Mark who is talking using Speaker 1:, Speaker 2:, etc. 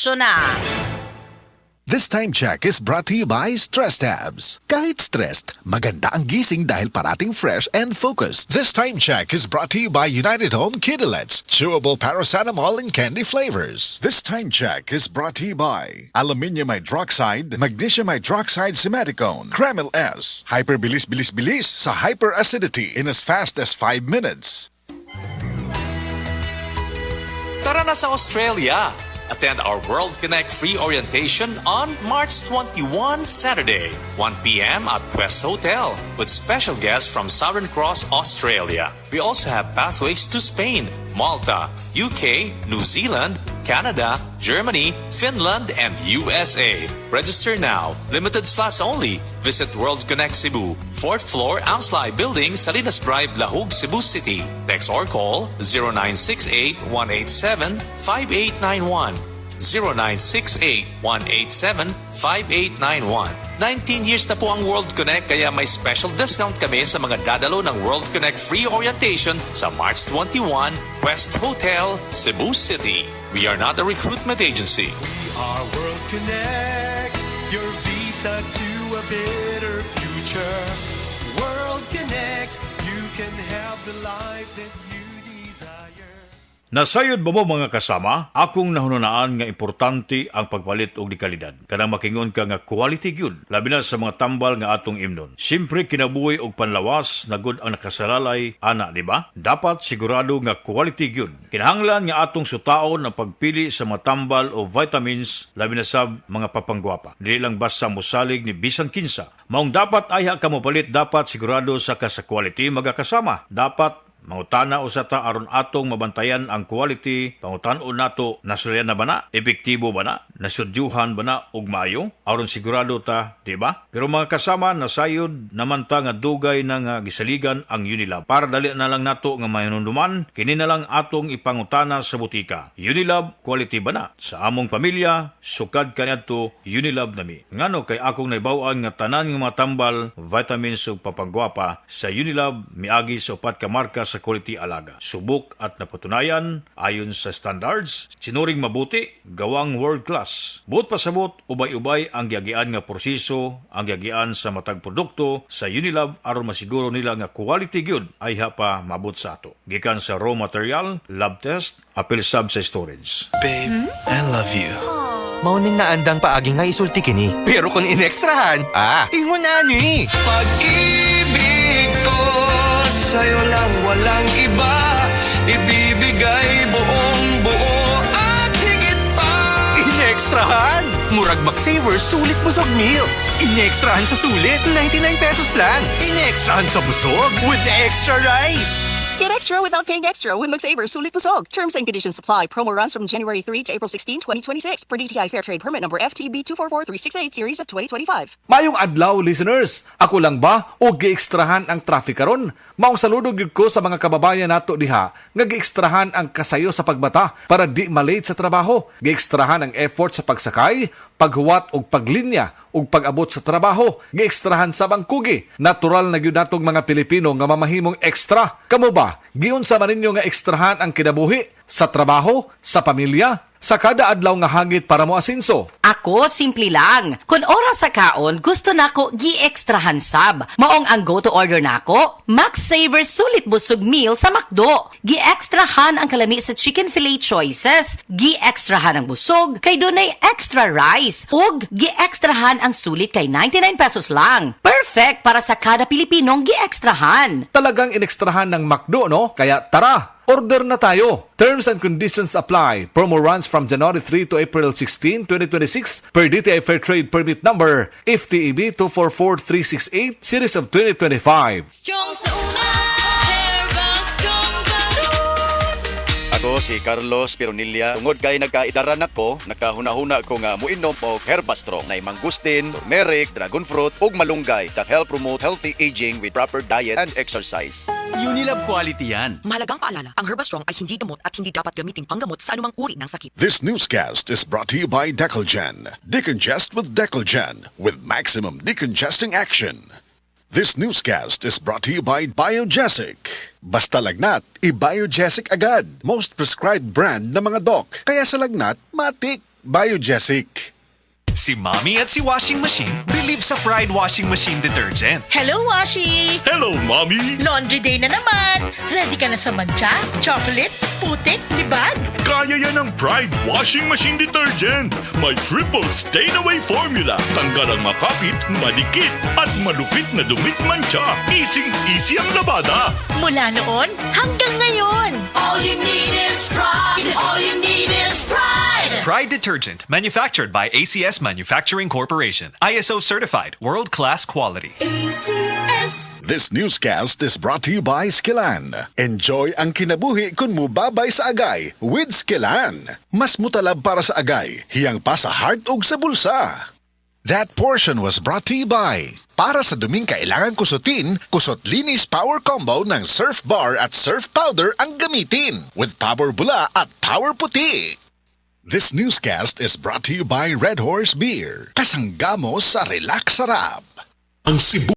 Speaker 1: Diretso na!
Speaker 2: This time check is brought to you by Stress Tabs. Kahit stressed, maganda ang gising dahil parating fresh and focused. This time check is brought to you by United Home Kidulets, chewable paracetamol in candy flavors. This time check is brought to you by Aluminium Hydroxide, Magnesium Hydroxide Simeticone, Kremil S, Hyperbilis-bilis-bilis sa hyperacidity in as fast as 5 minutes.
Speaker 3: Tara na sa Australia! Attend our World Connect free orientation on March 21, Saturday, 1 p.m. at Quest Hotel with special guests from Southern Cross, Australia. We also have pathways to Spain, Malta, UK, New Zealand, Canada, Germany, Finland, and USA. Register now. Limited slots only. Visit World Connect Cebu, 4th floor, Amslai Building, Salinas Drive, Lahug, Cebu City. Text or call 0968-187-5891. 0968-187-5891. 19 years na po ang World Connect kaya may special discount kami sa mga dadalo ng World Connect free orientation sa March 21, Quest Hotel, Cebu City. We are not a recruitment agency.
Speaker 4: We are World Connect, your visa to a better future. World Connect, you can have the life that you desire.
Speaker 5: Nasayod ba mo mga kasama? Akong nahununaan nga importante ang pagpalit og kalidad. Kanang makingon ka nga quality gyud, labi na sa mga tambal nga atong imnon. Siyempre kinabuhi og panlawas na gud ang nakasalalay ana, di ba? Dapat sigurado nga quality gyud. Kinahanglan nga atong sutaon ang pagpili sa mga tambal o vitamins labi na sa mga papanggwapa. Dili lang basta mosalig ni bisan kinsa. Maong dapat ayha ka mopalit, dapat sigurado sa quality magakasama. Dapat mangutana usata aron atong mabantayan ang quality, pangutan-on nato nasulyan na ba na, epektibo ba na, nasudyuhan ba na og maayo, aron sigurado ta, di ba? Pero mga kasama, nasayod naman ta nga dugay na nga gisaligan ang Unilab. Para dali na lang nato nga mahinunduman, kini na lang atong ipangutana sa butika. Unilab, quality ba na? Sa among pamilya, sukad kaniadto Unilab nami. Ngano kay akong naibaw-an nga tanan nga mga tambal, vitamins ug papangguwapa sa Unilab miagi sa upat ka marka sa quality alaga. Subok at napatunayan ayon sa standards, sinuring mabuti, gawang world class. Buot pasabot, ubay-ubay ang giagian nga proseso, ang giagian sa matag produkto sa Unilab aron masiguro nila nga quality gyud ay pa mabot sa ato. Gikan sa raw material, lab test, apil sab sa storage.
Speaker 4: Babe, I love you.
Speaker 6: Mauning nga andang paagi nga isulti kini. Pero kung inekstrahan, ingon na ni.
Speaker 4: Pag-ibig ko sa'yo lang walang iba, ibibigay buong buo at higit pa.
Speaker 6: Inekstrahan! Murag Macsavers sulit busog meals. Inekstrahan sa sulit, 99 pesos lang. Inekstrahan sa busog with the extra rice.
Speaker 7: Get extra without paying extra with McSavers Sulit Busog. Terms and conditions apply. Promo runs from January 3 to April 16, 2026. Per DTI Fair Trade Permit number FTB 244368 series of 2025.
Speaker 8: Mayong adlaw, listeners. Ako lang ba o giekstrahan ang traffic karon? Maong saludo gyud ko sa mga kababayan nato diha nga giekstrahan ang kasayo sa pagbata para di malate sa trabaho. Giekstrahan ang effort sa pagsakay, paghuwat og paglinya ug pag-abot sa trabaho. Giekstrahan sa bangkugi. Natural na gyud natong mga Pilipino nga mamahimong ekstra. Kamo ba? Giunsa man ninyo nga ekstrahan ang kinabuhi sa trabaho, sa pamilya, sa kada adlaw nga hangit para mo asinso?
Speaker 1: Ako, simple lang. Kung oras sa kaon, gusto nako gi-extrahan sab. Maong ang go-to order nako, McSavers Sulit Busog Meal sa McDo. Gi-extrahan ang kalami sa chicken fillet choices. Gi-extrahan ang busog, kay dunay extra rice. Ug gi-extrahan ang sulit kay 99 pesos lang. Perfect para sa kada Pilipinong gi-extrahan.
Speaker 8: Talagang inekstrahan ng McDo, no? Kaya tara! Order na tayo. Terms and conditions apply. Promo runs from January 3 to April 16, 2026 per DTI Fair Trade Permit number FTEB 244368 series of 2025.
Speaker 9: Strong sa una, Herbal Strong
Speaker 10: Ako si Carlos Pironilla. Tungod kay nagkaidaran ako, nakahuna-huna ko nga muinom og Herbastrong na mangustin, turmeric, dragon fruit ug malunggay that help promote healthy aging with proper diet and exercise.
Speaker 6: Unilab quality yan.
Speaker 7: Mahalagang paalala, ang Herbastrong ay hindi gamot at hindi dapat gamitin panggamot sa anumang uri ng sakit.
Speaker 2: This newscast is brought to you by Decalgen. Decongest with Decalgen with maximum decongesting action. This newscast is brought to you by Biogesic. Basta lagnat, i-Biogesic agad. Most prescribed brand ng mga doc. Kaya sa lagnat, matik. Biogesic.
Speaker 6: Si Mommy at si Washing Machine believe sa Pride Washing Machine Detergent.
Speaker 11: Hello, Washi!
Speaker 6: Hello, Mommy!
Speaker 11: Laundry day na naman! Ready ka na sa mancha, chocolate, putik, libag?
Speaker 12: Kaya yan ang Pride Washing Machine Detergent. May triple stain-away formula. Tanggal ang makapit, madikit, at malupit na dumit mancha. Easy ang labada.
Speaker 11: Mula noon hanggang ngayon!
Speaker 9: All you need is pride. All you need is pride.
Speaker 6: Pride Detergent, manufactured by ACS Manufacturing Corporation. ISO certified, world-class quality.
Speaker 9: ACS.
Speaker 2: This newscast is brought to you by Skillan. Enjoy ang kinabuhi kun mubabay sa agay with Skillan. Mas mutalab para sa agay, hiyang pa sa heart ug sa bulsa. That portion was brought to you by para sa duming kailangan kusutin, Kusot Linis Power Combo ng Surf Bar at Surf Powder ang gamitin with Power Bula at Power Puti. This newscast is brought to you by Red Horse Beer. Kasanggamo sa relax sarap. Ang Cebu